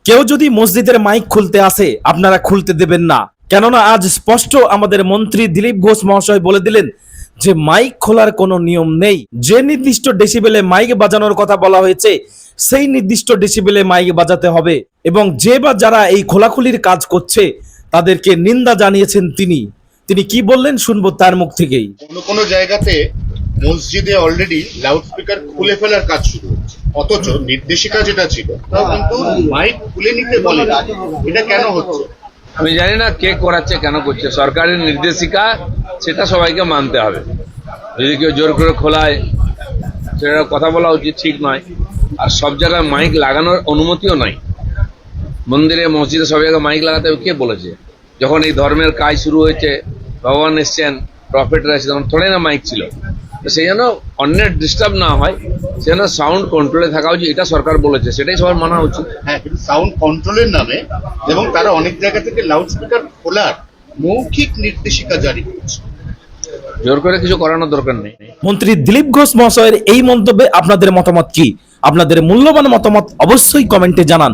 কেউ যদি মসজিদের মাইক খুলতে আসে আপনারা খুলতে দেবেন না, কেননা আজ স্পষ্ট আমাদের মন্ত্রী দিলীপ ঘোষ মহাশয় বলে দিলেন যে মাইক খোলার কোনো নিয়ম নেই। যে নির্দিষ্ট ডেসিবেলে মাইক বাজানোর কথা বলা হয়েছে সেই নির্দিষ্ট ডেসিবেলে মাইক বাজাতে হবে, এবং যে বা যারা এই খোলাখুলির কাজ করছে তাদেরকে নিন্দা জানিয়েছেন তিনি। তিনি কি বললেন শুনবো তার মুখ থেকেই। কোনো জায়গাতে মসজিদে অলরেডি লাউডস্পিকার খুলে ফেলার কাজ শুরু হচ্ছে, অথচ নির্দেশিকা যেটা ছিল তাও কিন্তু মাইক খুলে নিতে বলে। এটা কেন হচ্ছে? আমি জানি না কে করাচ্ছে, কেন করছে। সরকারের নির্দেশিকা, সেটা সবাইকে মানতে হবে। যদি কেউ জোর করে খোলায় সেটা কথা বলা উচিত, ঠিক নয়। আর সব জায়গায় মাইক লাগানোর অনুমতিও নাই। মন্দিরে মসজিদে সব জায়গায় মাইক লাগাতে হবে কে বলেছে? যখন এই ধর্মের কাজ শুরু হয়েছে, ভগবান এসছেন, প্রফেটরা এসেছে, তখন থোড়ে না মাইক ছিল। তো সেই জন্য অন্যের ডিস্টার্ব না হয়, সেই জন্য সাউন্ড কন্ট্রোলে থাকা উচিত, এটা সরকার বলেছে, সেটাই সবার মানা উচিত। হ্যাঁ, কিন্তু সাউন্ড কন্ট্রোলের নামে এবং তারা অনেক জায়গা থেকে লাউডস্পিকার খোলার মৌখিক নির্দেশিকা জারি করছে। জোর করে কিছু করানোর দরকার নেই। মন্ত্রী দিলীপ ঘোষ মহাশয়ের এই মন্তব্যে আপনাদের মতামত কি? আপনাদের মূল্যবান মতামত অবশ্যই কমেন্টে জানান।